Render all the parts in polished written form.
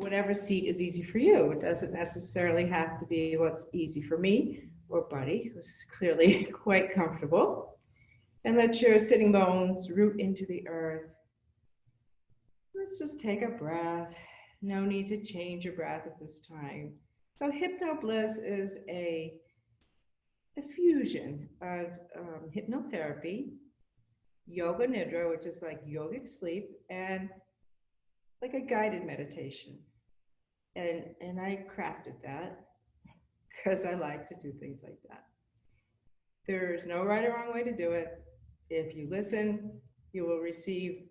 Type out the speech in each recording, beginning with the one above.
whatever seat is easy for you. It doesn't necessarily have to be what's easy for me or Buddy, who's clearly quite comfortable. And let your sitting bones root into the earth. Let's just take a breath. No need to change your breath at this time. So hypnobliss is a fusion of hypnotherapy, yoga nidra, which is like yogic sleep, and like a guided meditation. And I crafted that because I like to do things like that. There's no right or wrong way to do it. If you listen, you will receive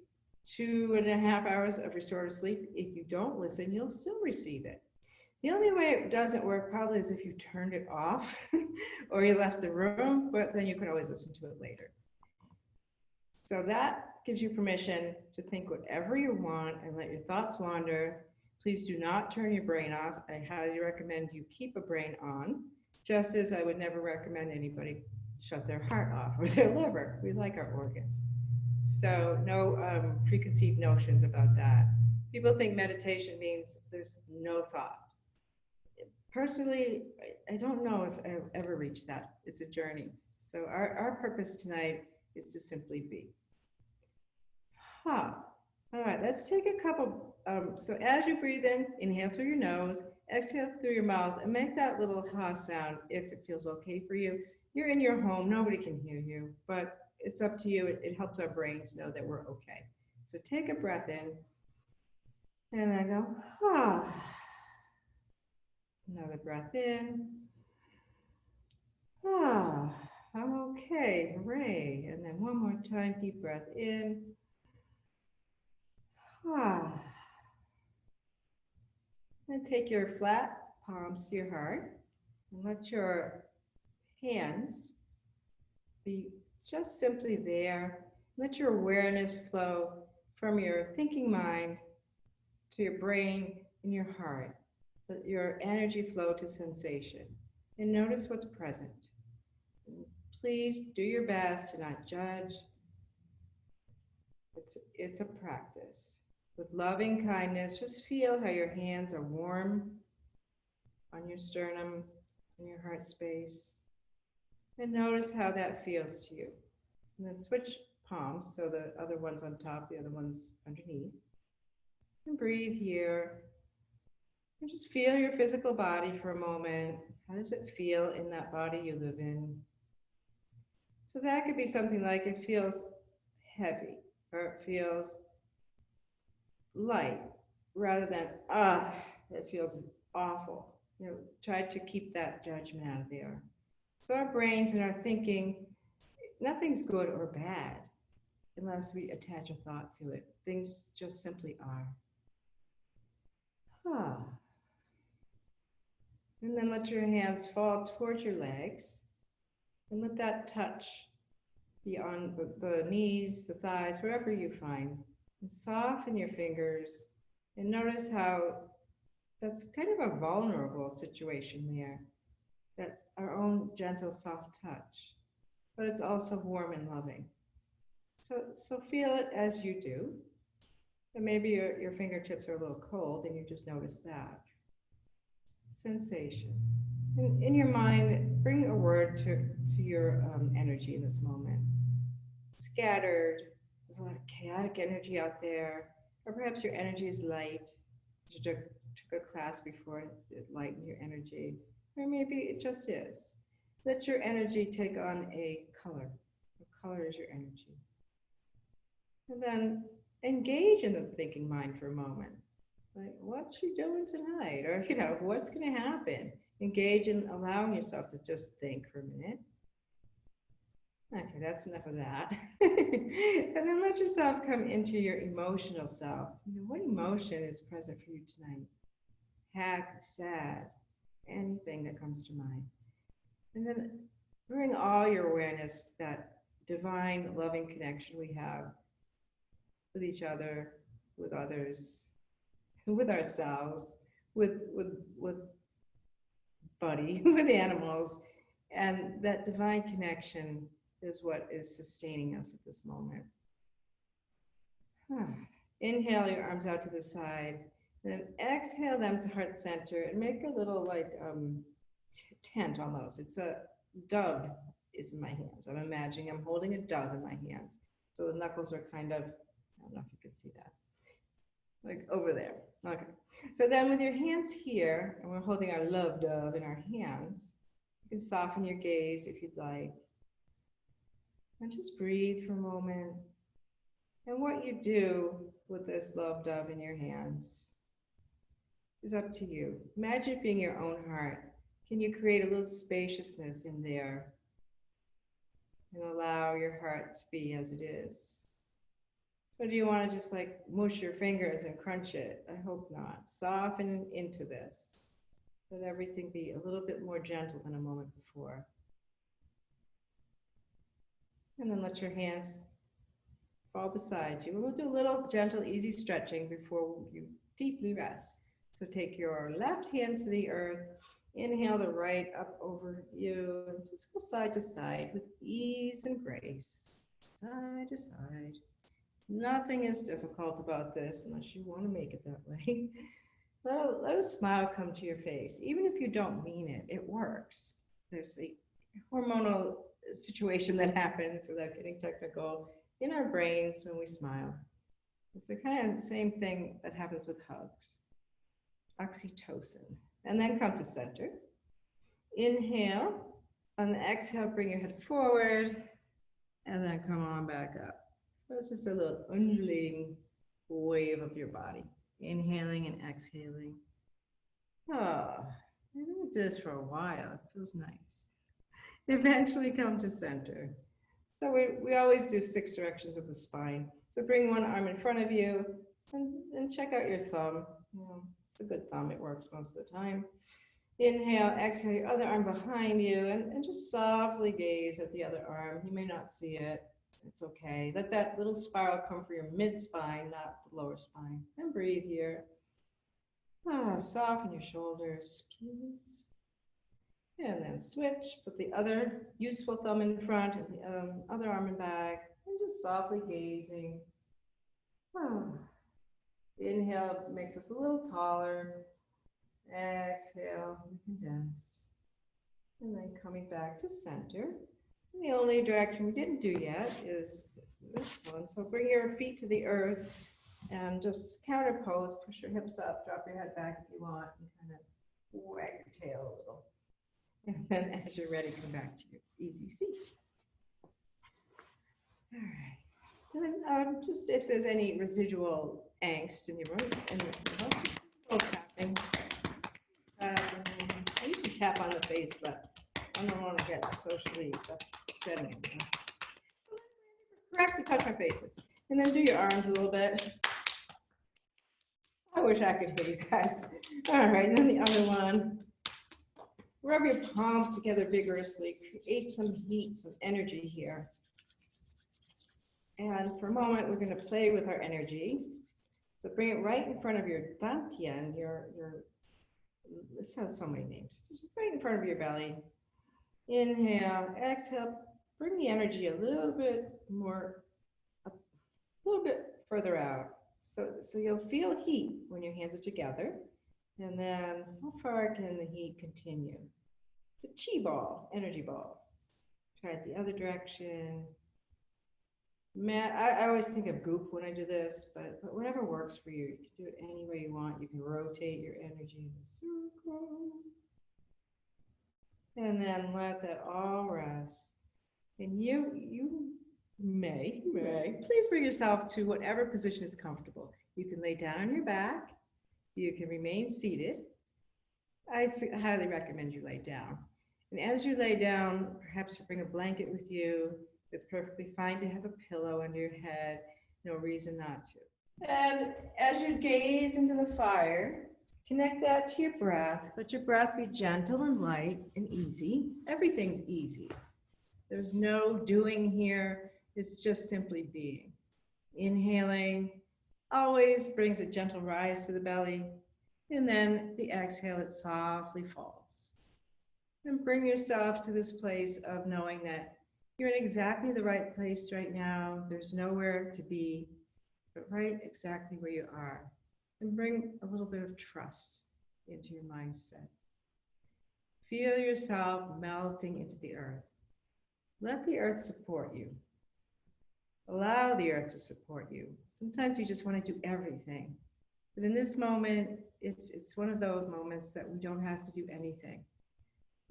2.5 hours of restorative sleep. If you don't listen, you'll still receive it. The only way it doesn't work probably is if you turned it off or you left the room, but then you can always listen to it later. So that gives you permission to think whatever you want and let your thoughts wander. Please do not turn your brain off. I highly recommend you keep a brain on, just as I would never recommend anybody shut their heart off or their liver. We like our organs. So no preconceived notions about that. People think meditation means there's no thought. Personally, I don't know if I've ever reached that. It's a journey. So our purpose tonight is to simply be. All right, let's take a couple. So as you breathe in, inhale through your nose, exhale through your mouth, and make that little ha sound if it feels okay for you. You're in your home, nobody can hear you, but it's up to you. It helps our brains know that we're okay. So take a breath in, and then go, ah. Another breath in. Ah, I'm okay, hooray. And then one more time, deep breath in. Ah. And take your flat palms to your heart and let your hands be just simply there. Let your awareness flow from your thinking mind to your brain and your heart. Let your energy flow to sensation and notice what's present. Please do your best to not judge. It's a practice. With loving kindness, just feel how your hands are warm on your sternum, in your heart space, and notice how that feels to you. And then switch palms, so the other one's on top, the other one's underneath. And breathe here. And just feel your physical body for a moment. How does it feel in that body you live in? So that could be something like it feels heavy, or it feels light, rather than, it feels awful. Try to keep that judgment out of there. So our brains and our thinking, nothing's good or bad unless we attach a thought to it. Things just simply are. And then let your hands fall towards your legs and let that touch be on the knees, the thighs, wherever you find. And soften your fingers and notice how that's kind of a vulnerable situation there. That's our own gentle, soft touch, but it's also warm and loving. So feel it as you do. And maybe your fingertips are a little cold and you just notice that. Sensation. And in your mind, bring a word to your energy in this moment. Scattered, there's a lot of chaotic energy out there, or perhaps your energy is light. You took a class before, it lightened your energy, or maybe it just is. Let your energy take on a color. What color is your energy? And then engage in the thinking mind for a moment. Like, what's she doing tonight? Or, what's going to happen? Engage in allowing yourself to just think for a minute. Okay, that's enough of that. And then let yourself come into your emotional self. What emotion is present for you tonight? Happy, sad, anything that comes to mind. And then bring all your awareness to that divine, loving connection we have with each other, with others, with ourselves, with Buddy, with animals. And that divine connection is what is sustaining us at this moment. Inhale your arms out to the side Then exhale them to heart center and make a little like tent almost. It's a dove is in my hands. I'm imagining I'm holding a dove in my hands. So the knuckles are kind of, I don't know if you can see that, like over there. Okay. So then with your hands here, and we're holding our love dove in our hands, you can soften your gaze if you'd like. And just breathe for a moment. And what you do with this love dove in your hands is up to you. Imagine it being your own heart. Can you create a little spaciousness in there and allow your heart to be as it is? Or do you want to just like mush your fingers and crunch it? I hope not. Soften into this. Let everything be a little bit more gentle than a moment before. And then let your hands fall beside you. We'll do a little gentle, easy stretching before you deeply rest. So take your left hand to the earth. Inhale the right up over you. And just go side to side with ease and grace. Side to side. Nothing is difficult about this unless you want to make it that way. Let a smile come to your face. Even if you don't mean it, it works. There's a hormonal situation that happens, without getting technical, in our brains when we smile. It's the kind of same thing that happens with hugs. Oxytocin. And then come to center. Inhale. On the exhale, bring your head forward. And then come on back up. So it's just a little undulating wave of your body. Inhaling and exhaling. Oh, I'm going to do this for a while. It feels nice. Eventually come to center. So we always do 6 directions of the spine. So bring one arm in front of you and check out your thumb. It's a good thumb. It works most of the time. Inhale, exhale, your other arm behind you, and just softly gaze at the other arm. You may not see it. It's okay. Let that little spiral come from your mid-spine, not the lower spine. And breathe here. Soften your shoulders, please. And then switch. Put the other useful thumb in front and the other arm in back. And just softly gazing. Inhale makes us a little taller. Exhale, condense. And then coming back to center. And the only direction we didn't do yet is this one. So bring your feet to the earth and just counter pose. Push your hips up, drop your head back if you want, and kind of wag your tail a little. And then as you're ready, come back to your easy seat. All right. And then just if there's any residual angst in your room, just a little tapping. I usually tap on the face, but I don't want to get socially upsetting. Correct to touch my faces. And then do your arms a little bit. I wish I could hit you guys. All right, and then the other one. Rub your palms together vigorously. Create some heat, some energy here. And for a moment, we're going to play with our energy. So bring it right in front of your dantian, this has so many names. Just right in front of your belly. Inhale, exhale. Bring the energy a little bit further out. So you'll feel heat when your hands are together. And then how far can the heat continue? The chi ball, energy ball. Try it the other direction. I always think of goop when I do this, but whatever works for you. You can do it any way you want. You can rotate your energy in a circle. And then let that all rest. And you may, please bring yourself to whatever position is comfortable. You can lay down on your back. You can remain seated. I highly recommend you lay down. And as you lay down, perhaps you bring a blanket with you. It's perfectly fine to have a pillow under your head. No reason not to. And as you gaze into the fire, connect that to your breath. Let your breath be gentle and light and easy. Everything's easy. There's no doing here. It's just simply being. Inhaling always brings a gentle rise to the belly. And then the exhale, it softly falls. And bring yourself to this place of knowing that you're in exactly the right place right now. There's nowhere to be, but right exactly where you are. And bring a little bit of trust into your mindset. Feel yourself melting into the earth. Let the earth support you. Allow the earth to support you. Sometimes you just want to do everything. But in this moment, it's one of those moments that we don't have to do anything.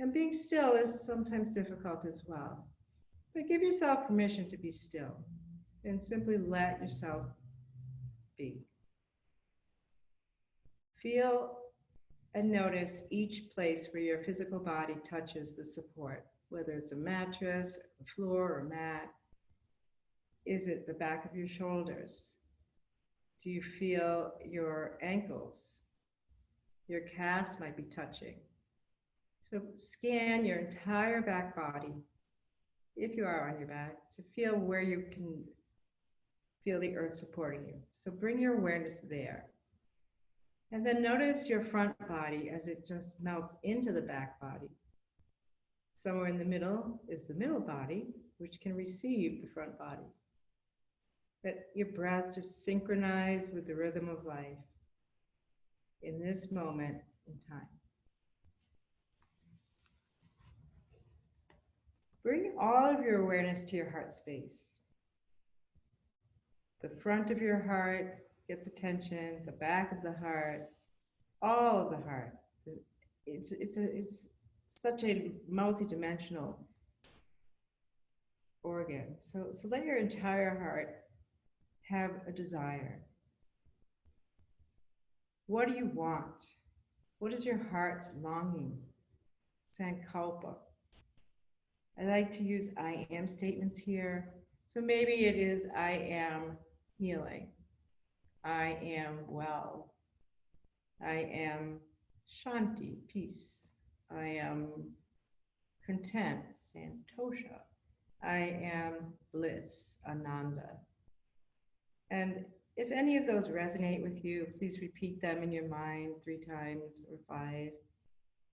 And being still is sometimes difficult as well. But give yourself permission to be still and simply let yourself be. Feel and notice each place where your physical body touches the support, whether it's a mattress, a floor, or mat. Is it the back of your shoulders? Do you feel your ankles? Your calves might be touching. So scan your entire back body, if you are on your back, to feel where you can feel the earth supporting you. So bring your awareness there. And then notice your front body as it just melts into the back body. Somewhere in the middle is the middle body, which can receive the front body. Let your breath just synchronize with the rhythm of life in this moment in time. Bring all of your awareness to your heart space. The front of your heart gets attention, the back of the heart, all of the heart. It's such a multidimensional organ. So let your entire heart have a desire. What do you want? What is your heart's longing? Sankalpa. I like to use I am statements here. So maybe it is I am healing. I am well. I am Shanti, peace. I am content, Santosha. I am bliss, Ananda. And if any of those resonate with you, please repeat them in your mind 3 times or 5.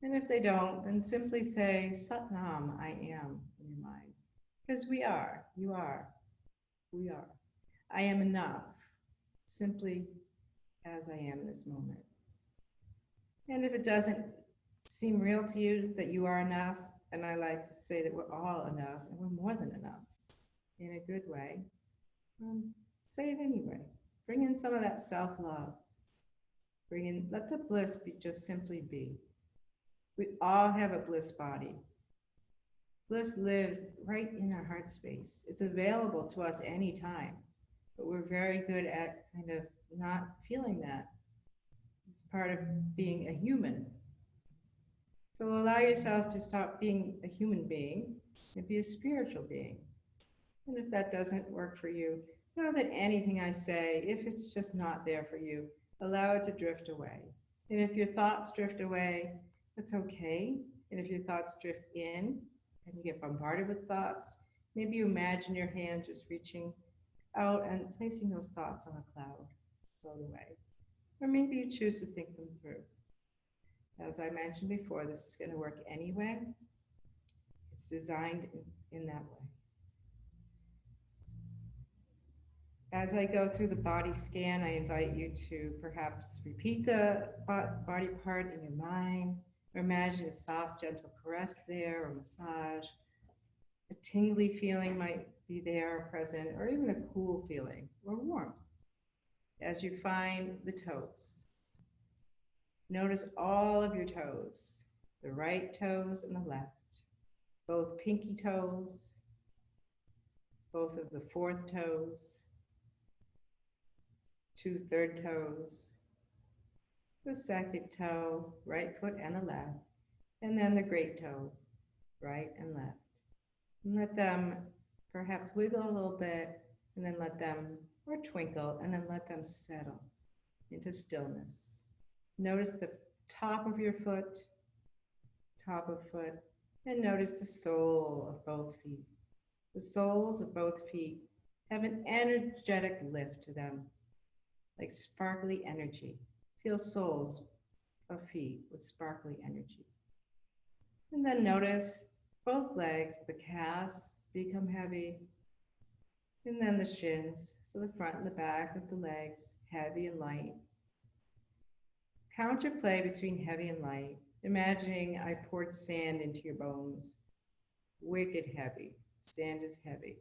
And if they don't, then simply say, Satnam, I am, in your mind. Because we are, you are, we are. I am enough, simply as I am in this moment. And if it doesn't seem real to you that you are enough, and I like to say that we're all enough, and we're more than enough, in a good way, say it anyway. Bring in some of that self-love. Let the bliss be just simply be. We all have a bliss body. Bliss lives right in our heart space. It's available to us anytime, but we're very good at kind of not feeling that. It's part of being a human. So allow yourself to stop being a human being and be a spiritual being. And if that doesn't work for you, know that anything I say, if it's just not there for you, allow it to drift away. And if your thoughts drift away, that's okay. And if your thoughts drift in and you get bombarded with thoughts, maybe you imagine your hand just reaching out and placing those thoughts on a cloud, float away. Or maybe you choose to think them through. As I mentioned before, this is going to work anyway. It's designed in that way. As I go through the body scan, I invite you to perhaps repeat the body part in your mind, or imagine a soft, gentle caress there, or massage. A tingly feeling might be there, present, or even a cool feeling, or warmth. As you find the toes, notice all of your toes, the right toes and the left, both pinky toes, both of the 4th toes, 2 third toes, the 2nd toe, right foot and the left, and then the great toe, right and left. And let them perhaps wiggle a little bit, and then let them, or twinkle, and then let them settle into stillness. Notice the top of your foot, and notice the sole of both feet. The soles of both feet have an energetic lift to them, like sparkly energy. Feel soles of feet with sparkly energy. And then notice both legs, the calves become heavy, and then the shins, so the front and the back of the legs, heavy and light. Counterplay between heavy and light. Imagining I poured sand into your bones. Wicked heavy. Sand is heavy.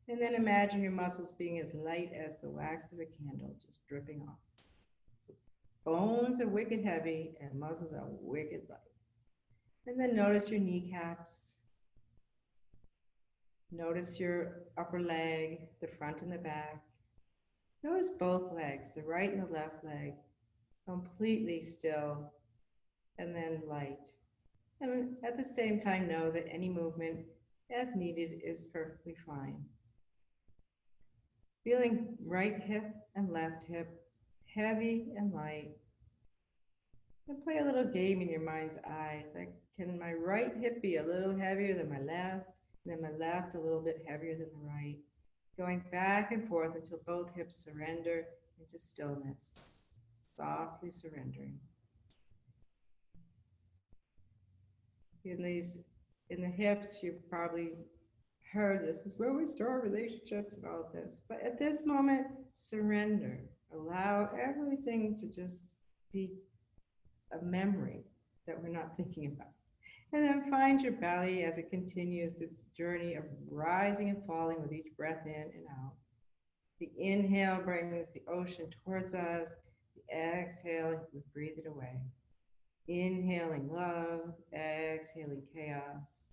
And then imagine your muscles being as light as the wax of a candle, just dripping off. Bones are wicked heavy and muscles are wicked light. And then notice your kneecaps. Notice your upper leg, the front and the back. Notice both legs, the right and the left leg, completely still and then light. And at the same time, know that any movement as needed is perfectly fine. Feeling right hip and left hip, heavy and light. And play a little game in your mind's eye. Like, can my right hip be a little heavier than my left? And then my left a little bit heavier than the right? Going back and forth until both hips surrender into stillness, softly surrendering. In the hips, you've probably heard this is where we start relationships and all of this. But at this moment, surrender. Allow everything to just be a memory that we're not thinking about. And then find your belly as it continues its journey of rising and falling with each breath in and out. The inhale brings the ocean towards us. The exhale, we breathe it away. Inhaling love, exhaling chaos.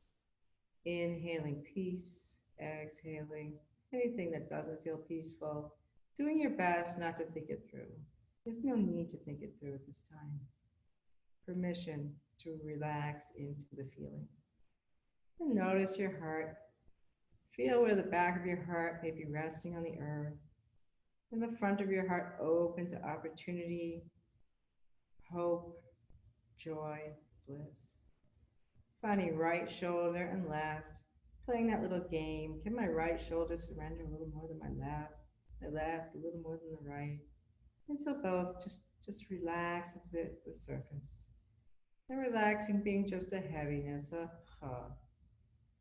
Inhaling peace, exhaling anything that doesn't feel peaceful. Doing your best not to think it through. There's no need to think it through at this time. Permission to relax into the feeling. And notice your heart. Feel where the back of your heart may be resting on the earth. And the front of your heart open to opportunity, hope, joy, bliss. Finding right shoulder and left. Playing that little game. Can my right shoulder surrender a little more than my left? My left a little more than the right. Until both just relax into the surface. And relaxing being just a heaviness, a huh.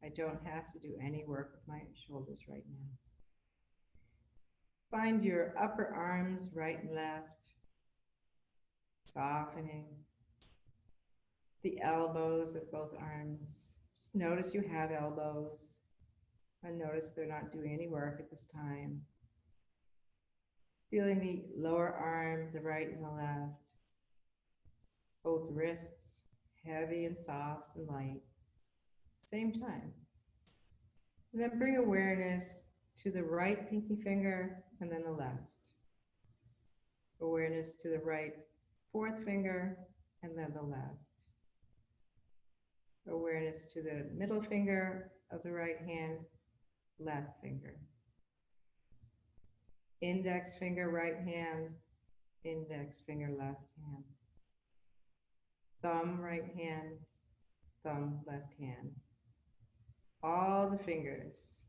I don't have to do any work with my shoulders right now. Find your upper arms, right and left, softening. The elbows of both arms. Just notice you have elbows. And notice they're not doing any work at this time. Feeling the lower arm, the right and the left. Both wrists, heavy and soft and light. Same time. And then bring awareness to the right pinky finger and then the left. Awareness to the right fourth finger and then the left. Awareness to the middle finger of the right hand, left finger. Index finger, right hand, index finger, left hand. Thumb, right hand, thumb, left hand. All the fingers.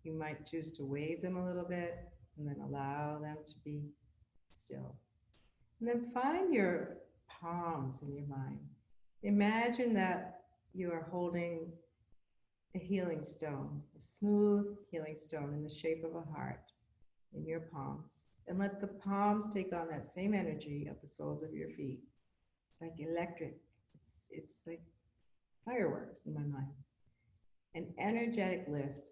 You might choose to wave them a little bit and then allow them to be still. And then find your palms in your mind. Imagine that you are holding a healing stone, a smooth healing stone in the shape of a heart in your palms. And let the palms take on that same energy of the soles of your feet. It's like electric. It's like fireworks in my mind. An energetic lift.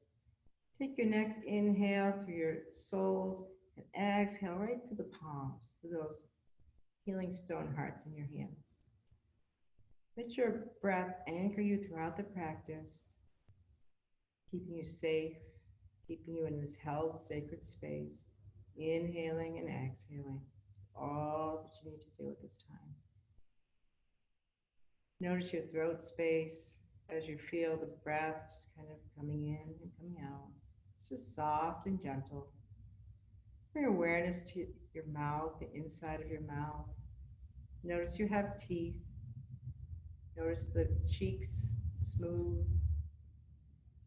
Take your next inhale through your soles and exhale right through the palms, through those healing stone hearts in your hands. Let your breath anchor you throughout the practice, keeping you safe, keeping you in this held sacred space, inhaling and exhaling. It's all that you need to do at this time. Notice your throat space as you feel the breath just kind of coming in and coming out. It's just soft and gentle. Bring awareness to your mouth, the inside of your mouth. Notice you have teeth. Notice the cheeks smooth.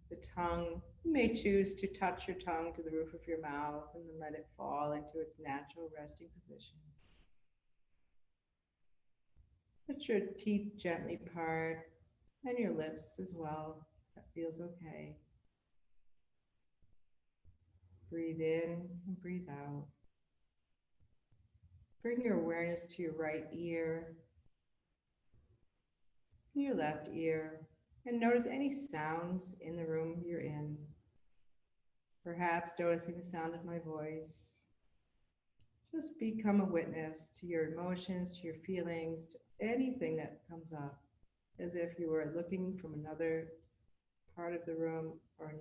The tongue. You may choose to touch your tongue to the roof of your mouth and then let it fall into its natural resting position. Let your teeth gently part and your lips as well. That feels okay. Breathe in and breathe out. Bring your awareness to your right ear, your left ear, and notice any sounds in the room you're in. Perhaps noticing the sound of my voice. Just become a witness to your emotions, to your feelings, to anything that comes up, as if you were looking from another part of the room or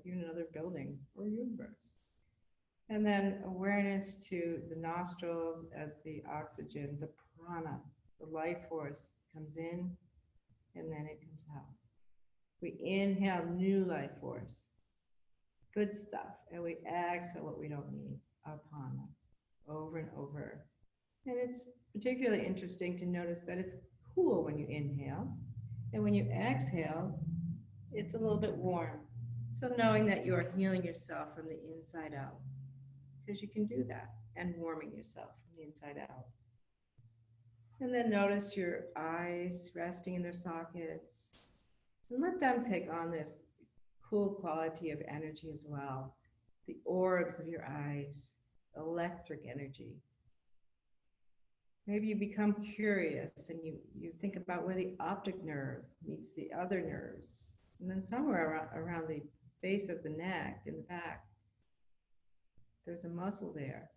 even another building or universe. And then awareness to the nostrils as the oxygen, the prana, the life force comes in and then it comes out. We inhale new life force, good stuff, and we exhale what we don't need, apana, over and over. And it's particularly interesting to notice that it's cool when you inhale, and when you exhale, it's a little bit warm. So knowing that you are healing yourself from the inside out, because you can do that, and warming yourself from the inside out. And then notice your eyes resting in their sockets, and let them take on this cool quality of energy as well. The orbs of your eyes, electric energy. Maybe you become curious and you think about where the optic nerve meets the other nerves. And then somewhere around the base of the neck, in the back, there's a muscle there.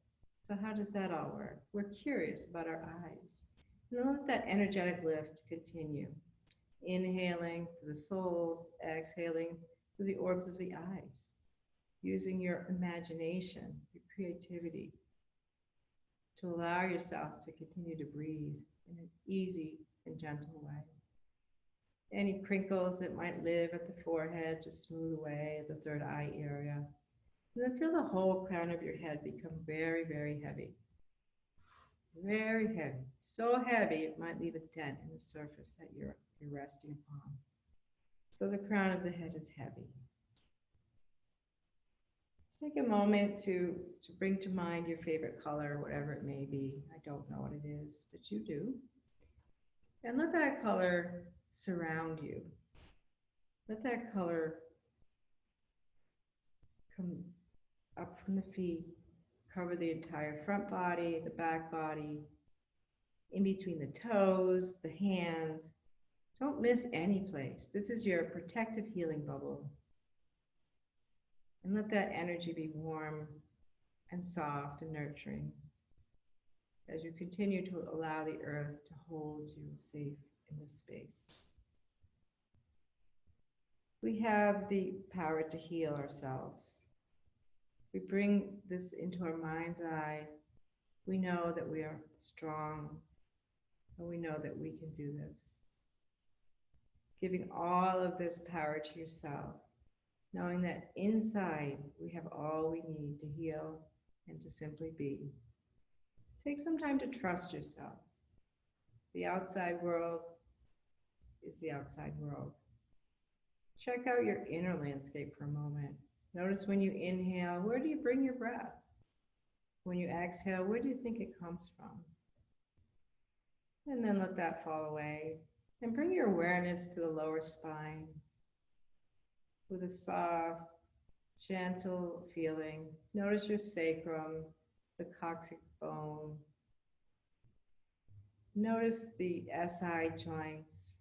So how does that all work? We're curious about our eyes. And let that energetic lift continue. Inhaling to the soles, exhaling to the orbs of the eyes. Using your imagination, your creativity, to allow yourself to continue to breathe in an easy and gentle way. Any crinkles that might live at the forehead, just smooth away at the third eye area. And then feel the whole crown of your head become very, very heavy. Very heavy. So heavy it might leave a dent in the surface that you're resting upon. So the crown of the head is heavy. Take a moment to bring to mind your favorite color, whatever it may be. I don't know what it is, but you do. And let that color surround you. Let that color come up from the feet, cover the entire front body, the back body, in between the toes, the hands. Don't miss any place. This is your protective healing bubble. And let that energy be warm and soft and nurturing as you continue to allow the earth to hold you safe in this space. We have the power to heal ourselves. We bring this into our mind's eye. We know that we are strong, and we know that we can do this. Giving all of this power to yourself, knowing that inside we have all we need to heal and to simply be. Take some time to trust yourself. The outside world is the outside world. Check out your inner landscape for a moment. Notice when you inhale, where do you bring your breath? When you exhale, where do you think it comes from? And then let that fall away. And bring your awareness to the lower spine with a soft, gentle feeling. Notice your sacrum, the coccyx bone. Notice the SI joints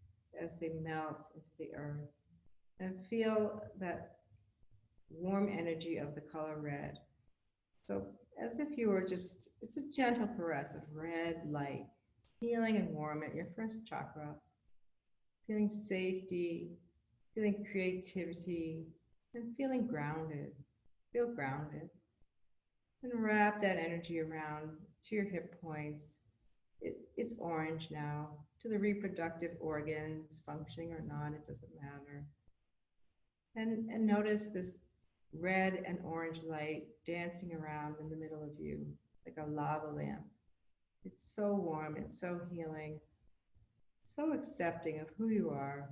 as they melt into the earth. And feel that warm energy of the color red. So as if you were just, it's a gentle caress of red light, healing and warm at your first chakra. Feeling safety, feeling creativity, and feeling grounded. Feel grounded. And wrap that energy around to your hip points. It's orange now. To the reproductive organs, functioning or not, it doesn't matter. And notice this red and orange light dancing around in the middle of you, like a lava lamp. It's so warm, it's so healing, so accepting of who you are,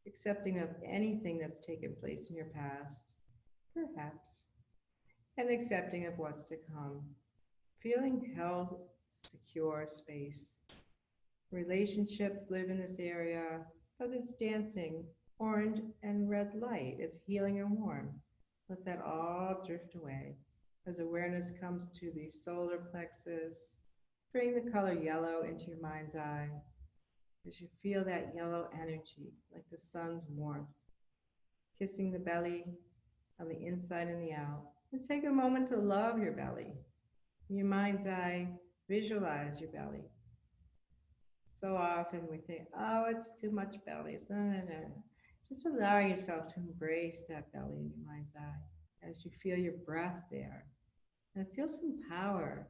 accepting of anything that's taken place in your past, perhaps, and accepting of what's to come. Feeling held, secure space. Relationships live in this area, but it's dancing, orange and red light. It's healing and warm. Let that all drift away as awareness comes to the solar plexus, Bring the color yellow into your mind's eye as you feel that yellow energy, like the sun's warmth, kissing the belly on the inside and the out. And take a moment to love your belly. In your mind's eye, visualize your belly. So often we think, oh, it's too much belly. No, no, no. Just allow yourself to embrace that belly in your mind's eye as you feel your breath there. And feel some power.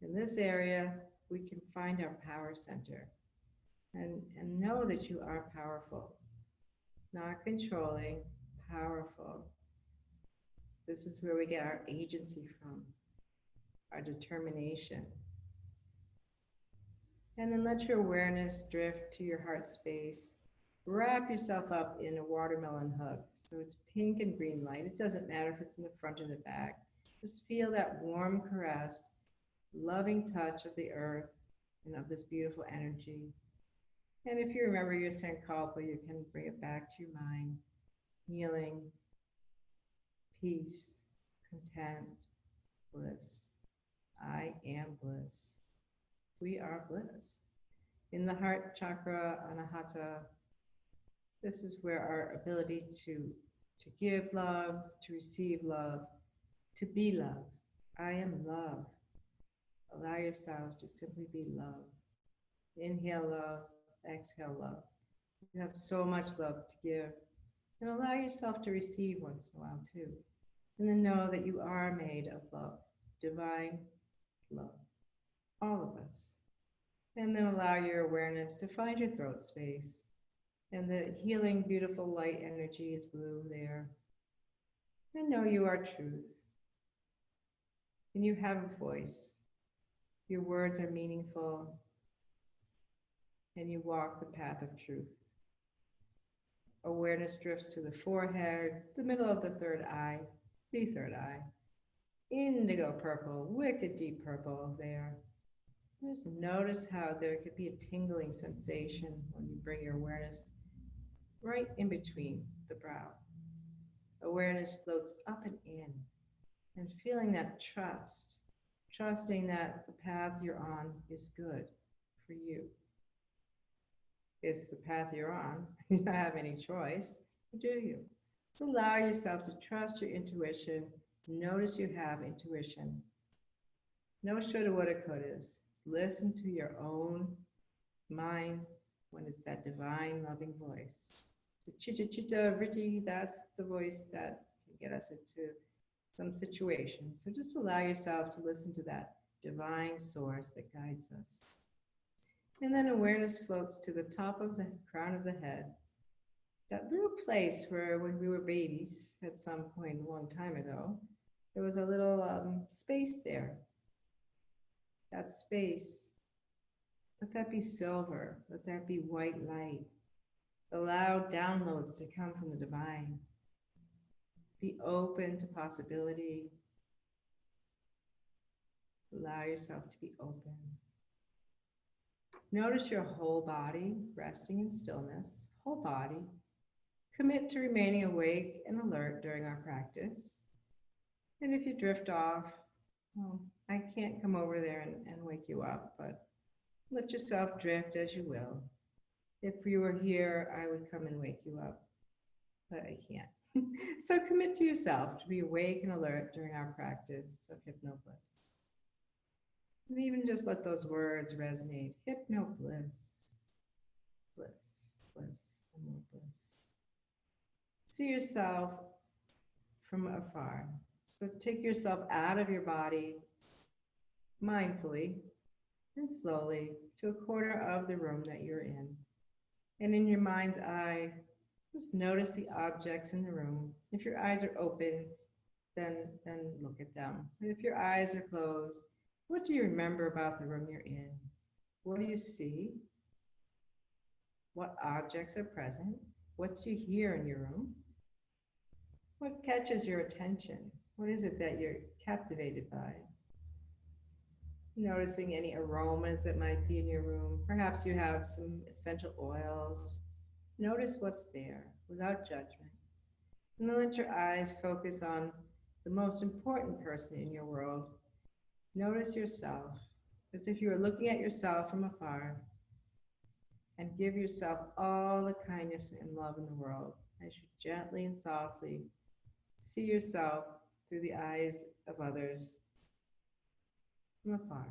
In this area, we can find our power center and know that you are powerful, not controlling, powerful. This is where we get our agency from, our determination. And then let your awareness drift to your heart space. Wrap yourself up in a watermelon hug. So it's pink and green light. It doesn't matter if it's in the front or the back. Just feel that warm caress, loving touch of the earth and of this beautiful energy. And if you remember your Sankalpa, you can bring it back to your mind. Healing, peace, content, bliss. I am bliss. We are bliss. In the heart chakra, anahata, this is where our ability to give love, to receive love, to be love. I am love. Allow yourselves to simply be love. Inhale love, exhale love. You have so much love to give. And allow yourself to receive once in a while too. And then know that you are made of love, divine love, all of us. And then allow your awareness to find your throat space. And the healing, beautiful light energy is blue there. And know you are truth. And you have a voice. Your words are meaningful. And you walk the path of truth. Awareness drifts to the forehead, the middle of the third eye, indigo purple, wicked deep purple there. Just notice how there could be a tingling sensation when you bring your awareness right in between the brow. Awareness floats up and in, and feeling that trust, trusting that the path you're on is good for you. It's the path you're on. You don't have any choice, do you? So allow yourself to trust your intuition. Notice you have intuition. No shoulda, woulda, couldas. Listen to your own mind when it's that divine, loving voice. The chitta chitta vritti, that's the voice that can get us into some situations. So just allow yourself to listen to that divine source that guides us. And then awareness floats to the top of the crown of the head. That little place where when we were babies at some point a long time ago, there was a little space there. That space, let that be silver, let that be white light. Allow downloads to come from the divine. Be open to possibility. Allow yourself to be open. Notice your whole body resting in stillness, whole body. Commit to remaining awake and alert during our practice. And if you drift off, well, I can't come over there and wake you up, but let yourself drift as you will. If you were here, I would come and wake you up, but I can't. So commit to yourself to be awake and alert during our practice of hypnobliss. And even just let those words resonate. Hypnobliss, bliss, bliss, and more bliss. See yourself from afar. So take yourself out of your body mindfully and slowly to a corner of the room that you're in. And in your mind's eye, just notice the objects in the room. If your eyes are open, then look at them. And if your eyes are closed, what do you remember about the room you're in? What do you see? What objects are present? What do you hear in your room? What catches your attention? What is it that you're captivated by? Noticing any aromas that might be in your room. Perhaps you have some essential oils. Notice what's there without judgment. And then let your eyes focus on the most important person in your world. Notice yourself. as if you were looking at yourself from afar, and give yourself all the kindness and love in the world as you gently and softly see yourself through the eyes of others from afar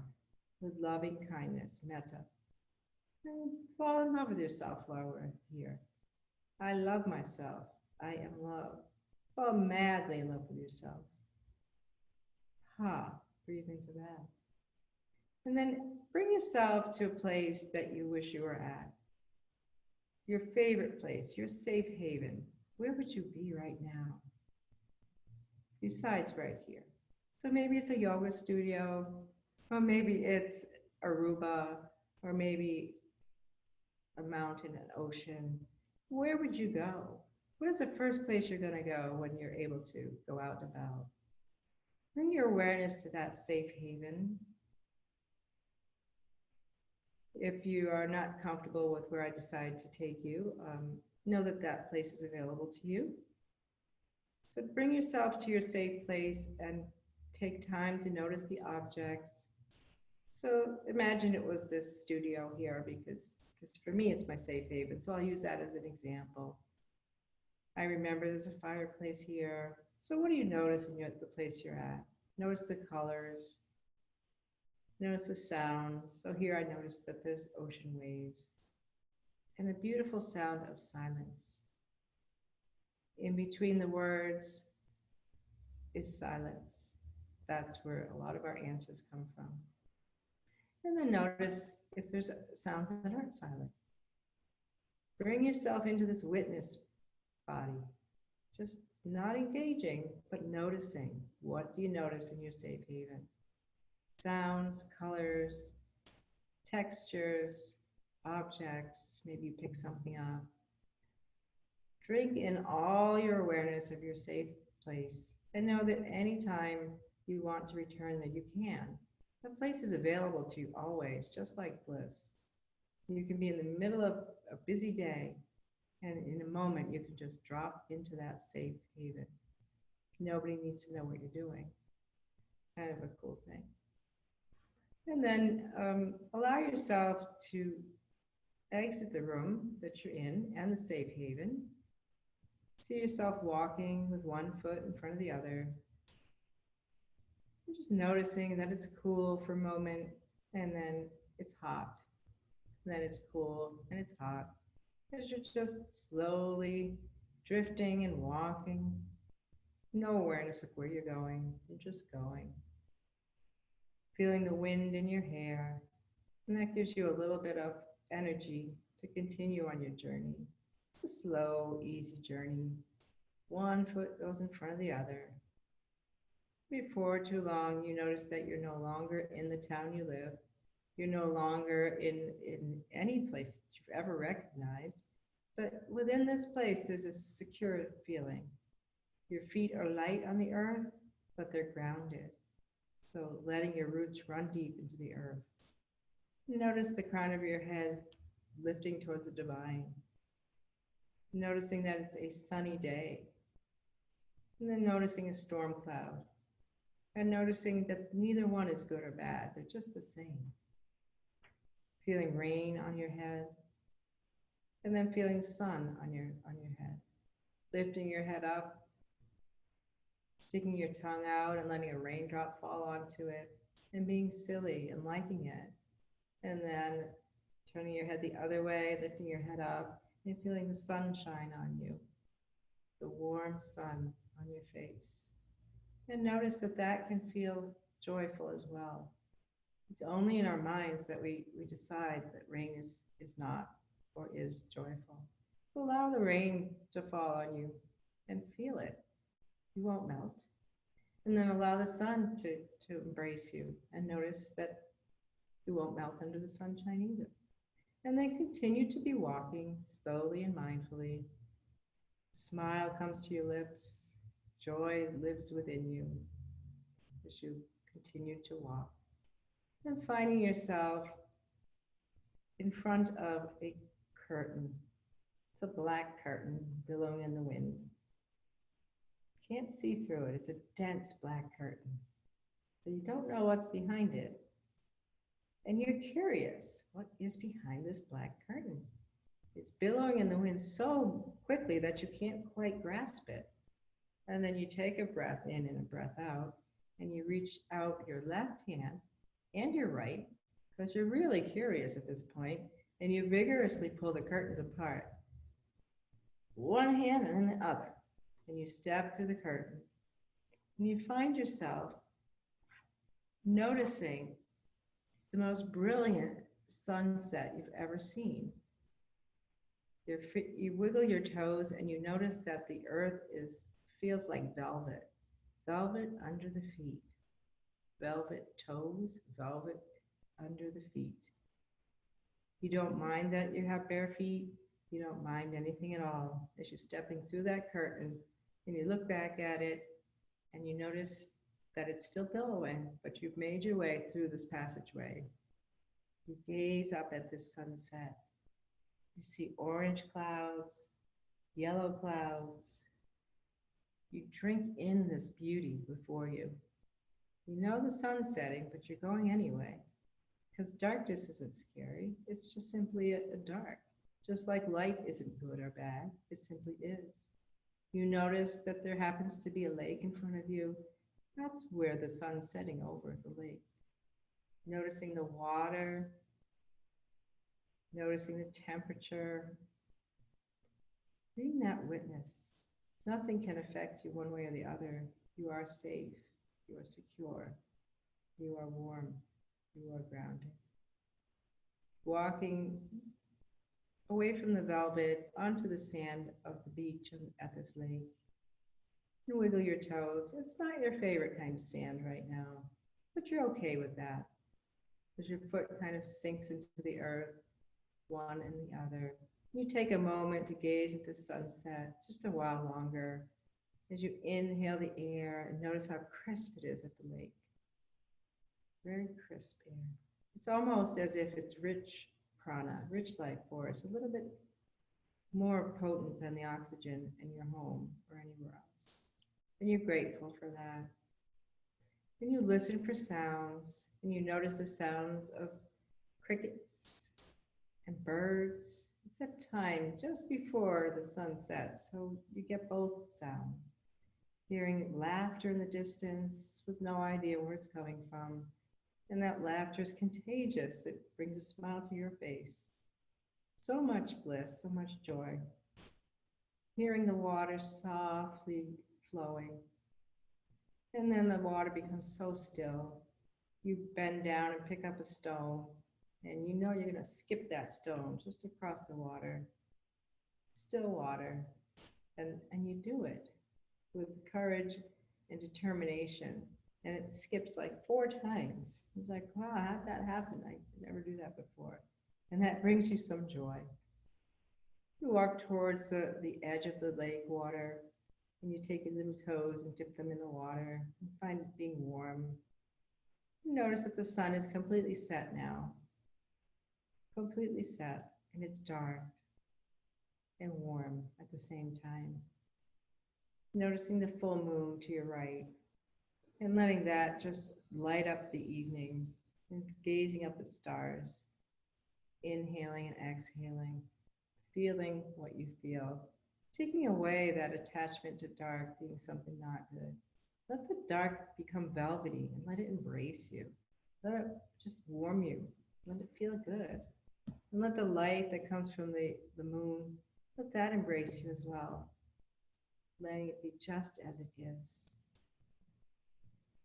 with loving kindness, metta. And fall in love with yourself while we're here. I love myself. I am love. Fall madly in love with yourself. Ha, breathe into that. And then bring yourself to a place that you wish you were at. Your favorite place, your safe haven. Where would you be right now? Besides right here. So maybe it's a yoga studio, or maybe it's Aruba, or maybe a mountain, an ocean. Where would you go? What is the first place you're going to go when you're able to go out and about? Bring your awareness to that safe haven. If you are not comfortable with where I decide to take you, know that that place is available to you. So bring yourself to your safe place and take time to notice the objects. So imagine it was this studio here because for me it's my safe haven. So I'll use that as an example. I remember there's a fireplace here. So what do you notice in the place you're at? Notice the colors. Notice the sounds. So here I notice that there's ocean waves and a beautiful sound of silence. In between the words is silence. That's where a lot of our answers come from. And then notice if there's sounds that aren't silent. Bring yourself into this witness body. Just not engaging, but noticing. What do you notice in your safe haven? Sounds, colors, textures, objects. Maybe you pick something up. Drink in all your awareness of your safe place and know that anytime you want to return there, you can. The place is available to you always, just like bliss. So you can be in the middle of a busy day, and in a moment, you can just drop into that safe haven. Nobody needs to know what you're doing. Kind of a cool thing. And then allow yourself to exit the room that you're in and the safe haven. See yourself walking with one foot in front of the other. Just noticing that it's cool for a moment, and then it's hot. And then it's cool, and it's hot. As you're just slowly drifting and walking. No awareness of where you're going. You're just going. Feeling the wind in your hair. And that gives you a little bit of energy to continue on your journey. It's a slow, easy journey. One foot goes in front of the other. Before too long, you notice that you're no longer in the town you live. You're no longer in any place that you've ever recognized. But within this place, there's a secure feeling. Your feet are light on the earth, but they're grounded. So letting your roots run deep into the earth. Notice the crown of your head lifting towards the divine. Noticing that it's a sunny day. And then noticing a storm cloud. And noticing that neither one is good or bad. They're just the same. Feeling rain on your head. And then feeling sun on your head. Lifting your head up. Sticking your tongue out and letting a raindrop fall onto it. And being silly and liking it. And then turning your head the other way, lifting your head up, and feeling the sunshine on you. The warm sun on your face. And notice that that can feel joyful as well. It's only in our minds that we decide that rain is not or is joyful. Allow the rain to fall on you and feel it. You won't melt. And then allow the sun to embrace you and notice that you won't melt under the sunshine either. And then continue to be walking slowly and mindfully. Smile comes to your lips. Joy lives within you as you continue to walk. And finding yourself in front of a curtain. It's a black curtain billowing in the wind. Can't see through it. It's a dense black curtain. So you don't know what's behind it. And you're curious, what is behind this black curtain? It's billowing in the wind so quickly that you can't quite grasp it. And then you take a breath in and a breath out, and you reach out your left hand and your right, because you're really curious at this point, and you vigorously pull the curtains apart. One hand and then the other, and you step through the curtain, and you find yourself noticing the most brilliant sunset you've ever seen. You wiggle your toes and you notice that the earth feels like velvet, velvet under the feet, velvet toes, velvet under the feet. You don't mind that you have bare feet. You don't mind anything at all as you're stepping through that curtain and you look back at it and you notice that it's still billowing, but you've made your way through this passageway. You gaze up at this sunset. You see orange clouds, yellow clouds. You drink in this beauty before you. You know the sun's setting, but you're going anyway. Because darkness isn't scary. It's just simply a dark. Just like light isn't good or bad, it simply is. You notice that there happens to be a lake in front of you. That's where the sun's setting over the lake. Noticing the water, noticing the temperature, being that witness. Nothing can affect you one way or the other. You are safe, you are secure, you are warm, you are grounded. Walking away from the velvet onto the sand of the beach at this lake. You wiggle your toes. It's not your favorite kind of sand right now, but you're okay with that. As your foot kind of sinks into the earth, one and the other. You take a moment to gaze at the sunset, just a while longer, as you inhale the air and notice how crisp it is at the lake. Very crisp air. It's almost as if it's rich prana, rich life force, a little bit more potent than the oxygen in your home or anywhere else. And you're grateful for that. Then you listen for sounds, and you notice the sounds of crickets and birds. It's that time just before the sun sets, so you get both sounds. Hearing laughter in the distance with no idea where it's coming from. And that laughter is contagious. It brings a smile to your face. So much bliss, so much joy. Hearing the water softly flowing. And then the water becomes so still. You bend down and pick up a stone, and you know you're going to skip that stone just across the water. Still water. And you do it with courage and determination. And it skips like 4 times. It's like, wow, how'd that happen? I could never do that before. And that brings you some joy. You walk towards the edge of the lake water, and you take your little toes and dip them in the water and find it being warm. You notice that the sun is completely set now. Completely set, and it's dark and warm at the same time. Noticing the full moon to your right, and letting that just light up the evening and gazing up at stars, inhaling and exhaling, feeling what you feel, taking away that attachment to dark being something not good. Let the dark become velvety and let it embrace you. Let it just warm you. Let it feel good. And let the light that comes from the moon, let that embrace you as well. Letting it be just as it is.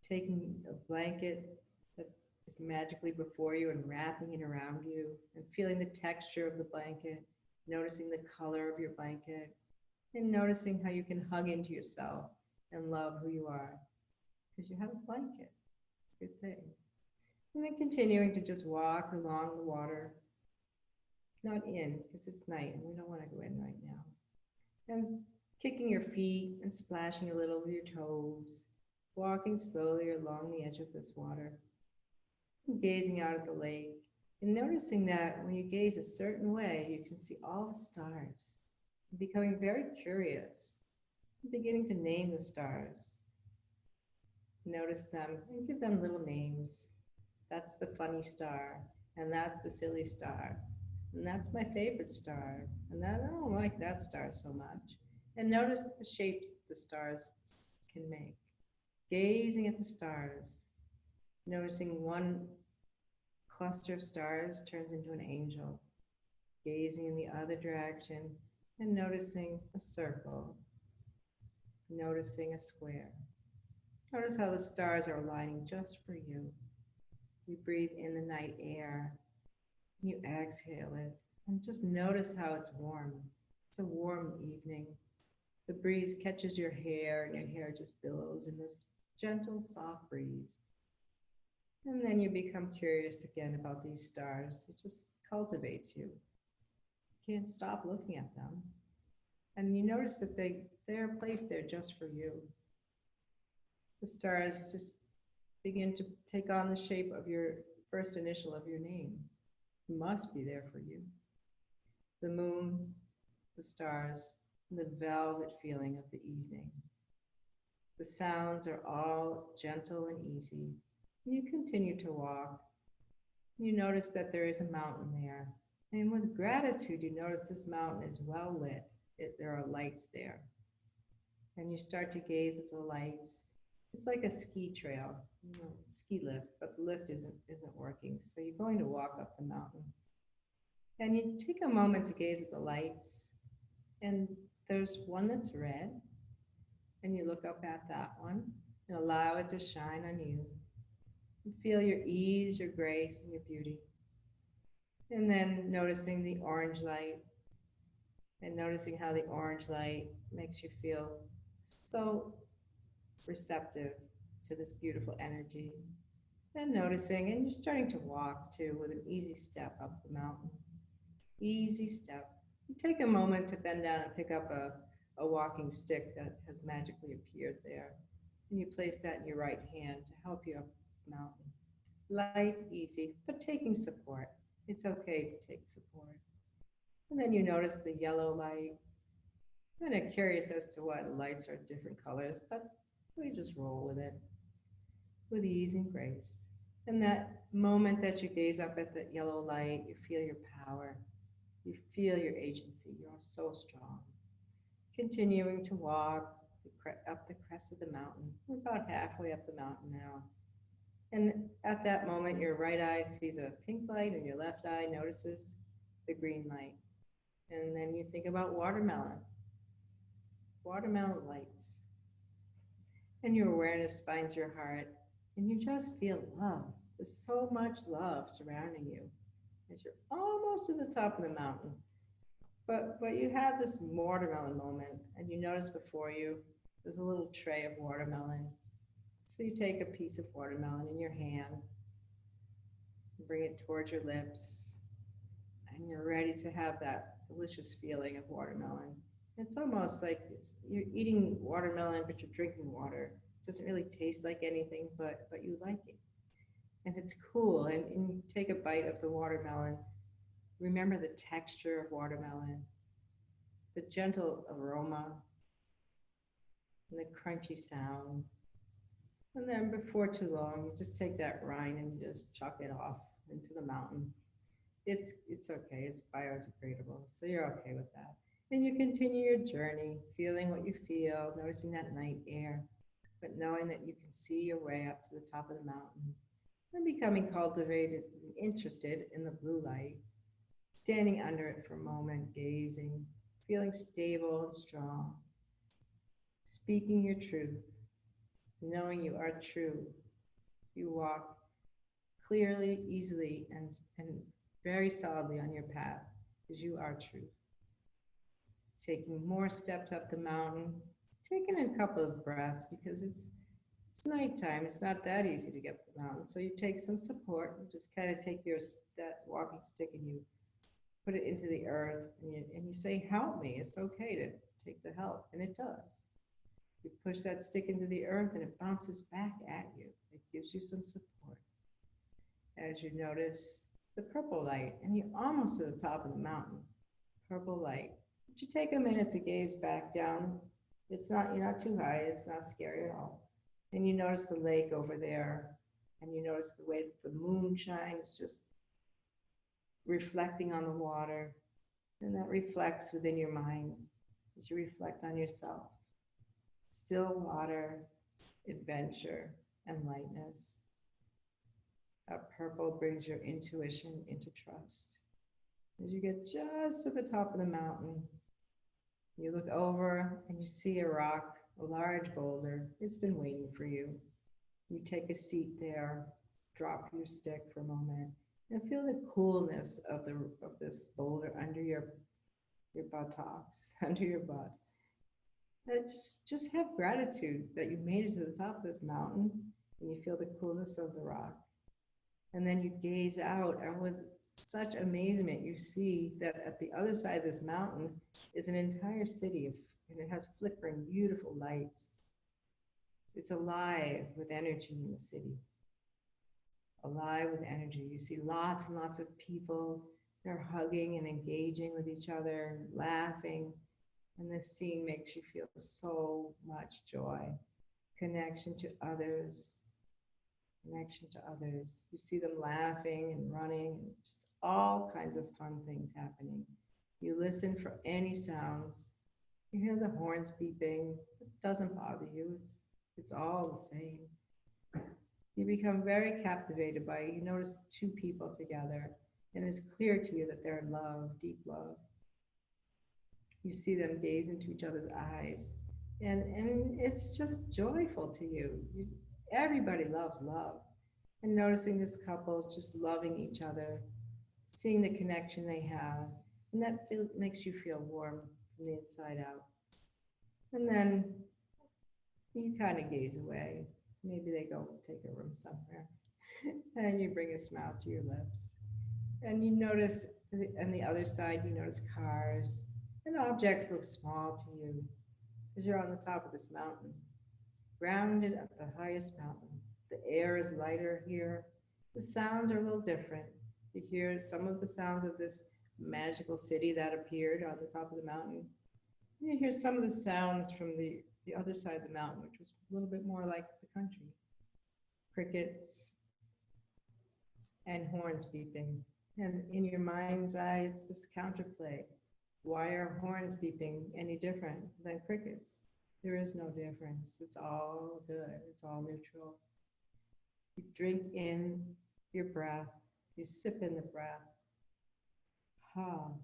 Taking a blanket that is magically before you and wrapping it around you and feeling the texture of the blanket, noticing the color of your blanket, and noticing how you can hug into yourself and love who you are because you have a blanket. Good thing. And then continuing to just walk along the water, not in because it's night and we don't want to go in right now. And kicking your feet and splashing a little with your toes, walking slowly along the edge of this water, and gazing out at the lake, and noticing that when you gaze a certain way, you can see all the stars, and becoming very curious, and beginning to name the stars. Notice them and give them little names. That's the funny star. And that's the silly star. And that's my favorite star. And that I don't like that star so much. And notice the shapes the stars can make. Gazing at the stars, noticing one cluster of stars turns into an angel. Gazing in the other direction and noticing a circle, noticing a square. Notice how the stars are aligning just for you. You breathe in the night air, you exhale it, and just notice how it's warm. It's a warm evening. The breeze catches your hair, and your hair just billows in this gentle, soft breeze. And then you become curious again about these stars. It just cultivates you. You can't stop looking at them. And you notice that they're placed there just for you. The stars just begin to take on the shape of your first initial of your name. It must be there for you. The moon, the stars, and the velvet feeling of the evening. The sounds are all gentle and easy. You continue to walk. You notice that there is a mountain there. And with gratitude, you notice this mountain is well lit. There are lights there. And you start to gaze at the lights. It's like a ski trail, ski lift, but the lift isn't working. So you're going to walk up the mountain. And you take a moment to gaze at the lights. And there's one that's red. And you look up at that one and allow it to shine on you. You feel your ease, your grace, and your beauty. And then noticing the orange light and noticing how the orange light makes you feel so receptive to this beautiful energy. And noticing, and you're starting to walk too with an easy step up the mountain. Easy step. You take a moment to bend down and pick up a walking stick that has magically appeared there. And you place that in your right hand to help you up the mountain. Light, easy, but taking support. It's okay to take support. And then you notice the yellow light. I'm kind of curious as to why the lights are different colors, but we just roll with it with ease and grace. And that moment that you gaze up at that yellow light, you feel your power. You feel your agency. You're so strong. Continuing to walk up the crest of the mountain. We're about halfway up the mountain now. And at that moment, your right eye sees a pink light and your left eye notices the green light. And then you think about watermelon lights. And your awareness finds your heart and you just feel love. There's so much love surrounding you as you're almost to the top of the mountain. But you have this watermelon moment and you notice before you, there's a little tray of watermelon. So you take a piece of watermelon in your hand, bring it towards your lips, and you're ready to have that delicious feeling of watermelon. It's almost like you're eating watermelon, but you're drinking water. It doesn't really taste like anything, but you like it. And it's cool. And you take a bite of the watermelon. Remember the texture of watermelon, the gentle aroma, and the crunchy sound. And then before too long, you just take that rind and you just chuck it off into the mountain. It's okay. It's biodegradable. So you're okay with that. And you continue your journey, feeling what you feel, noticing that night air, but knowing that you can see your way up to the top of the mountain and becoming cultivated and interested in the blue light, standing under it for a moment, gazing, feeling stable and strong, speaking your truth, knowing you are true. You walk clearly, easily, and very solidly on your path because you are true. Taking more steps up the mountain, taking a couple of breaths because it's nighttime. It's not that easy to get up the mountain. So you take some support. You just kind of take that walking stick and you put it into the earth and you say, help me. It's okay to take the help. And it does. You push that stick into the earth and it bounces back at you. It gives you some support. As you notice the purple light and you're almost to the top of the mountain. Purple light. But you take a minute to gaze back down. You're not too high. It's not scary at all. And you notice the lake over there. And you notice the way the moon shines, just reflecting on the water. And that reflects within your mind as you reflect on yourself. Still water, adventure, and lightness. That purple brings your intuition into trust. As you get just to the top of the mountain, you look over and you see a rock, a large boulder. It's been waiting for you. You take a seat there, drop your stick for a moment, and feel the coolness of this boulder under your buttocks, under your butt. And just have gratitude that you made it to the top of this mountain, and you feel the coolness of the rock. And then you gaze out, and with such amazement, you see that at the other side of this mountain is an entire city, and it has flickering, beautiful lights. It's alive with energy in the city. Alive with energy. You see lots and lots of people. They're hugging and engaging with each other, laughing. And this scene makes you feel so much joy, connection to others, connection to others. You see them laughing and running, just all kinds of fun things happening. You listen for any sounds. You hear the horns beeping. It doesn't bother you. It's all the same. You become very captivated by it. You notice two people together, and it's clear to you that they're in love, deep love. You see them gaze into each other's eyes, and it's just joyful to you. Everybody loves love. And noticing this couple just loving each other, seeing the connection they have, and that makes you feel warm from the inside out. And then you kind of gaze away. Maybe they go take a room somewhere. And you bring a smile to your lips. And you notice on the other side, you notice cars and objects look small to you because you're on the top of this mountain, grounded at the highest mountain. The air is lighter here. The sounds are a little different. You hear some of the sounds of this magical city that appeared on the top of the mountain. You hear some of the sounds from the other side of the mountain, which was a little bit more like the country. Crickets and horns beeping. And in your mind's eye, it's this counterplay. Why are horns beeping any different than crickets? There is no difference. It's all good. It's all neutral. You drink in your breath. You sip in the breath. And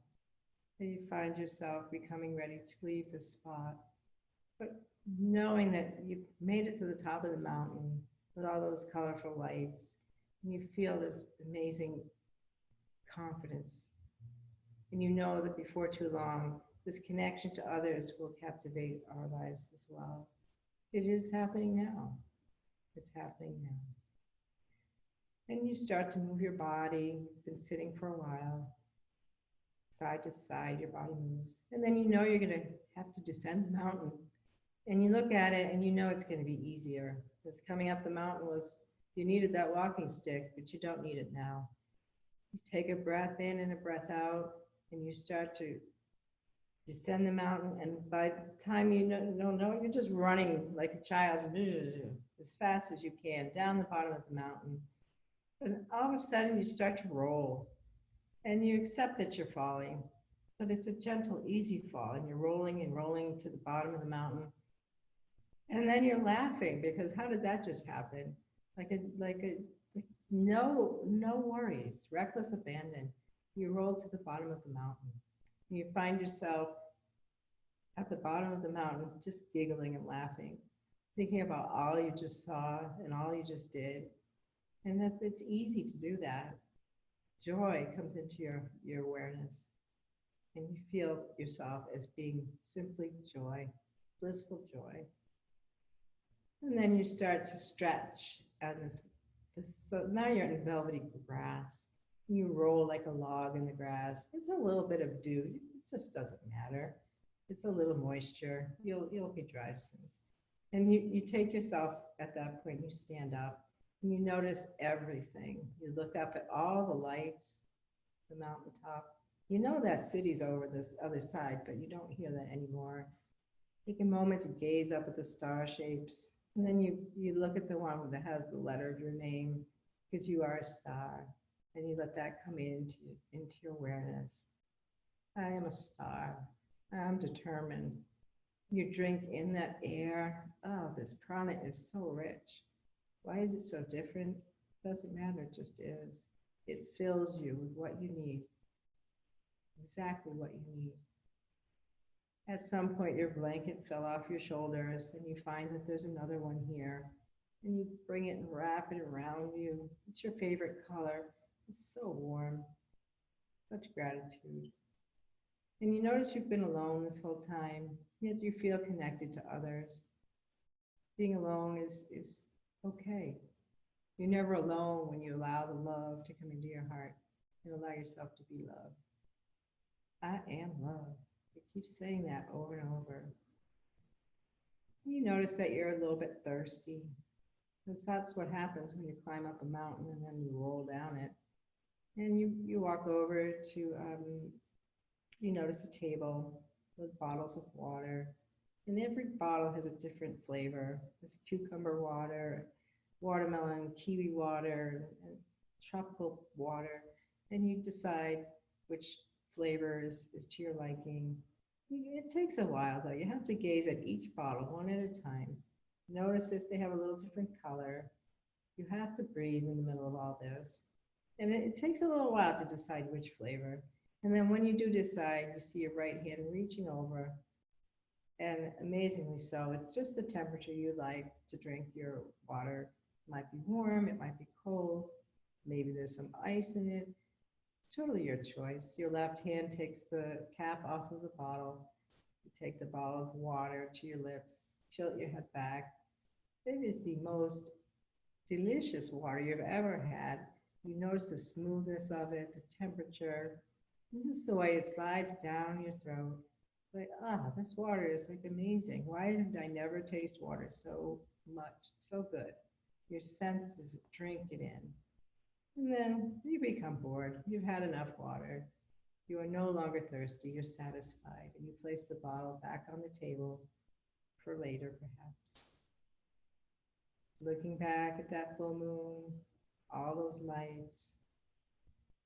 you find yourself becoming ready to leave the spot. But knowing that you've made it to the top of the mountain with all those colorful lights, and you feel this amazing confidence. And you know that before too long, this connection to others will captivate our lives as well. It is happening now. It's happening now. And you start to move your body. You've been sitting for a while. Side to side, your body moves. And then you know you're going to have to descend the mountain. And you look at it and you know it's going to be easier. Because coming up the mountain you needed that walking stick, but you don't need it now. You take a breath in and a breath out, and you start to descend the mountain. And by the time you don't know, you're just running like a child as fast as you can down the bottom of the mountain. And all of a sudden you start to roll. And you accept that you're falling, but it's a gentle, easy fall, and you're rolling and rolling to the bottom of the mountain. And then you're laughing because how did that just happen? No worries, reckless abandon. You roll to the bottom of the mountain. And you find yourself at the bottom of the mountain, just giggling and laughing, thinking about all you just saw and all you just did. And that it's easy to do that. Joy comes into your awareness, and you feel yourself as being simply joy, blissful joy. And then you start to stretch on this so now you're in velvety grass. You roll like a log in the grass. It's a little bit of dew. It just doesn't matter. It's a little moisture. You'll be dry soon. And you take yourself at that point, you stand up. And you notice everything. You look up at all the lights, the mountaintop. You know that city's over this other side, but you don't hear that anymore. Take a moment to gaze up at the star shapes, And then you look at the one that has the letter of your name because you are a star. And you let that come into your awareness. I am a star. I'm determined. You drink in that air. Oh, this prana is so rich. Why is it so different? Doesn't matter, it just is. It fills you with what you need, exactly what you need. At some point, your blanket fell off your shoulders, and you find that there's another one here. And you bring it and wrap it around you. It's your favorite color. It's so warm. Such gratitude. And you notice you've been alone this whole time, yet you feel connected to others. Being alone is okay. You're never alone when you allow the love to come into your heart and allow yourself to be loved. I am love. You keep saying that over and over. You notice that you're a little bit thirsty, because that's what happens when you climb up a mountain and then you roll down it. And you walk over to, you notice a table with bottles of water. And every bottle has a different flavor. There's cucumber water, watermelon, kiwi water, and tropical water. And you decide which flavor is to your liking. It takes a while though. You have to gaze at each bottle one at a time. Notice if they have a little different color. You have to breathe in the middle of all this. And it takes a little while to decide which flavor. And then when you do decide, you see your right hand reaching over. And amazingly so, it's just the temperature you like to drink your water. It might be warm, it might be cold, maybe there's some ice in it. Totally your choice. Your left hand takes the cap off of the bottle. You take the bottle of water to your lips, tilt your head back. It is the most delicious water you've ever had. You notice the smoothness of it, the temperature, and just the way it slides down your throat. Like, this water is like amazing. Why did I never taste water so much, so good? Your senses drink it in. And then you become bored. You've had enough water. You are no longer thirsty. You're satisfied. And you place the bottle back on the table for later, perhaps. Looking back at that full moon, all those lights,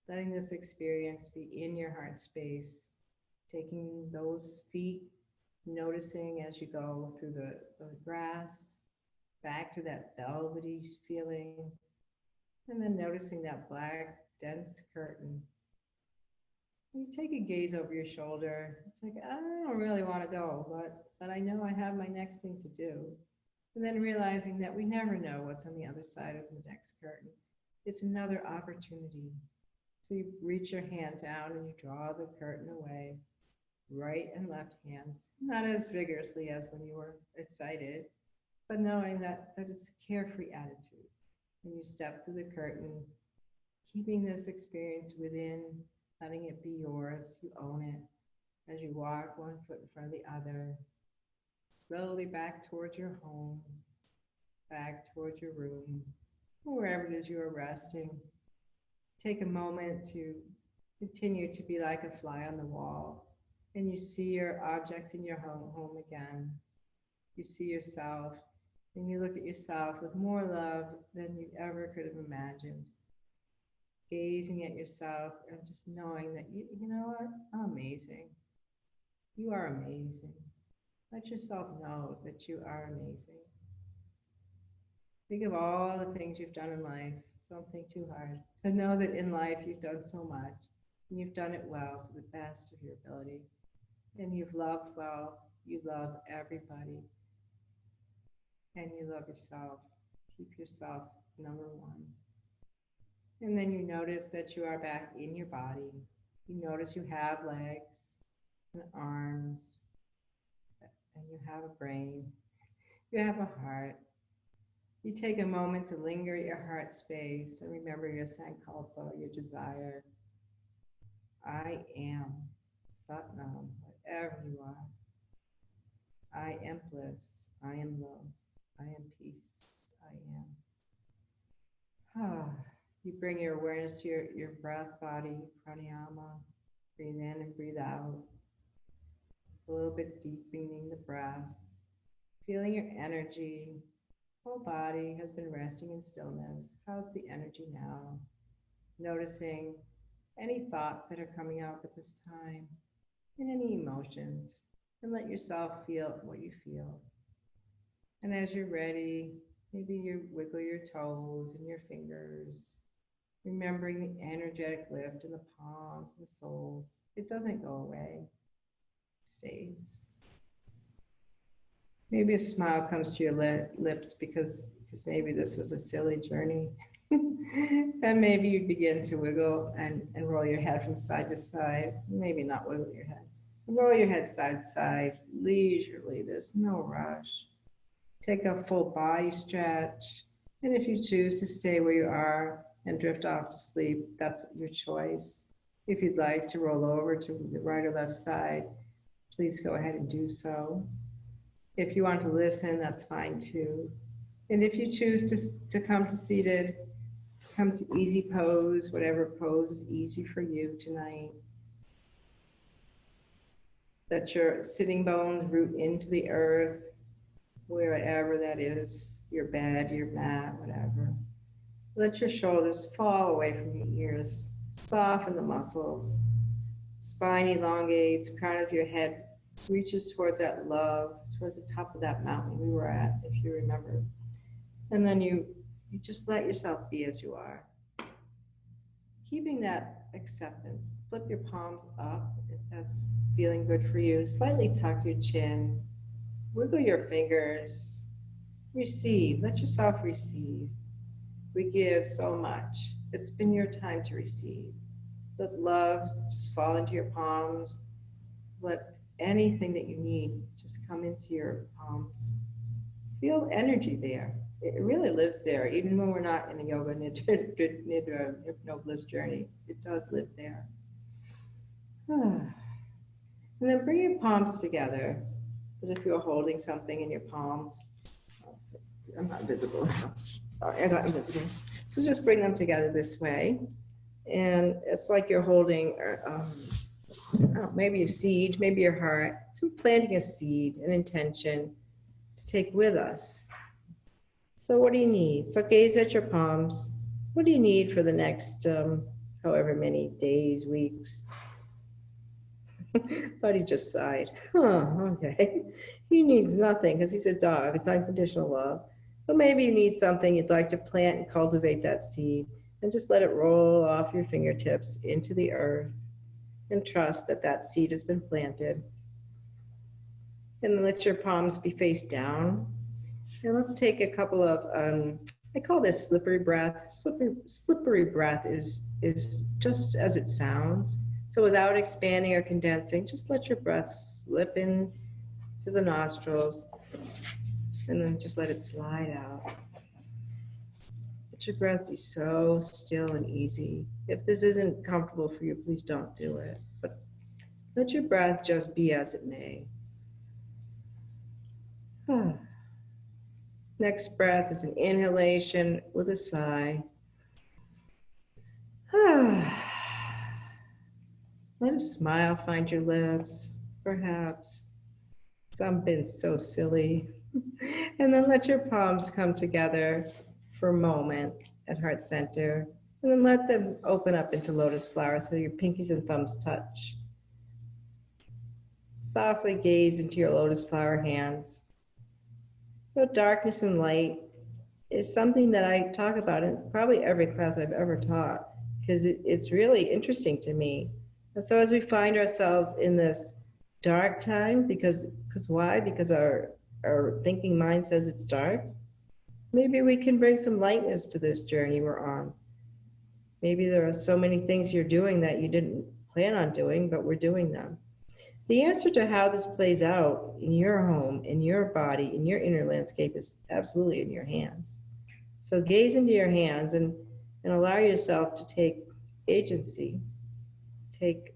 letting this experience be in your heart space, taking those feet, noticing as you go through the grass, back to that velvety feeling, and then noticing that black, dense curtain. You take a gaze over your shoulder. It's like, I don't really want to go, but I know I have my next thing to do. And then realizing that we never know what's on the other side of the next curtain. It's another opportunity. So you reach your hand down and you draw the curtain away, right and left hands, not as vigorously as when you were excited, but knowing that it's a carefree attitude. And you step through the curtain, keeping this experience within, letting it be yours. You own it as you walk one foot in front of the other, slowly back towards your home, back towards your room, or wherever it is you are resting. Take a moment to continue to be like a fly on the wall, and you see your objects in your home again. You see yourself, and you look at yourself with more love than you ever could have imagined. Gazing at yourself and just knowing that you know what, I'm amazing. You are amazing. Let yourself know that you are amazing. Think of all the things you've done in life. Don't think too hard. But know that in life you've done so much, and you've done it well to the best of your ability. And you've loved well. You love everybody. And you love yourself. Keep yourself number one. And then you notice that you are back in your body. You notice you have legs and arms, and you have a brain. You have a heart. You take a moment to linger at your heart space and remember your sankalpa, your desire. I am Satnam, whatever you are. I am bliss. I am love. I am peace. I am. You bring your awareness to your breath body, pranayama. Breathe in and breathe out. A little bit deepening the breath. Feeling your energy Whole body has been resting in stillness. How's the energy now? Noticing any thoughts that are coming up at this time and any emotions. And let yourself feel what you feel. And as you're ready, maybe you wiggle your toes and your fingers, remembering the energetic lift in the palms and the soles. It doesn't go away, it stays. Maybe a smile comes to your lips because maybe this was a silly journey. And maybe you begin to wiggle and roll your head from side to side. Maybe not wiggle your head. Roll your head side to side leisurely. There's no rush. Take a full body stretch. And if you choose to stay where you are and drift off to sleep, that's your choice. If you'd like to roll over to the right or left side, please go ahead and do so. If you want to listen, that's fine too. And if you choose to come to seated, come to easy pose, whatever pose is easy for you tonight. Let your sitting bones root into the earth, wherever that is, your bed, your mat, whatever. Let your shoulders fall away from your ears. Soften the muscles. Spine elongates, crown of your head reaches towards that love, towards the top of that mountain we were at, if you remember. And then you just let yourself be as you are. Keeping that acceptance, flip your palms up if that's feeling good for you. Slightly tuck your chin, wiggle your fingers, receive, let yourself receive. We give so much. It's been your time to receive. Let love just fall into your palms. Let anything that you need just come into your palms. Feel energy there. It really lives there, even when we're not in a yoga nidra no bliss journey. It does live there. And then bring your palms together, as if you're holding something in your palms. I'm not visible. Sorry, I got invisible. So just bring them together this way. And it's like you're holding maybe a seed, maybe your heart. So planting a seed, an intention to take with us. So what do you need? So gaze at your palms. What do you need for the next however many days, weeks? Buddy just sighed. Okay. He needs nothing because he's a dog. It's unconditional love. But maybe you need something you'd like to plant and cultivate that seed and just let it roll off your fingertips into the earth and trust that that seed has been planted. And then let your palms be face down. And let's take a couple of, I call this slippery breath. Slippery breath is just as it sounds. So without expanding or condensing, just let your breath slip in to the nostrils and then just let it slide out. Let your breath be so still and easy. If this isn't comfortable for you, please don't do it. But let your breath just be as it may. Next breath is an inhalation with a sigh. Let a smile find your lips, perhaps. Some been so silly. And then let your palms come together for a moment at heart center. And then let them open up into lotus flowers so your pinkies and thumbs touch. Softly gaze into your lotus flower hands. So darkness and light is something that I talk about in probably every class I've ever taught, because it's really interesting to me. And so as we find ourselves in this dark time, because why? Because our thinking mind says it's dark, maybe we can bring some lightness to this journey we're on. Maybe there are so many things you're doing that you didn't plan on doing, but we're doing them. The answer to how this plays out in your home, in your body, in your inner landscape is absolutely in your hands. So gaze into your hands and allow yourself to take agency, take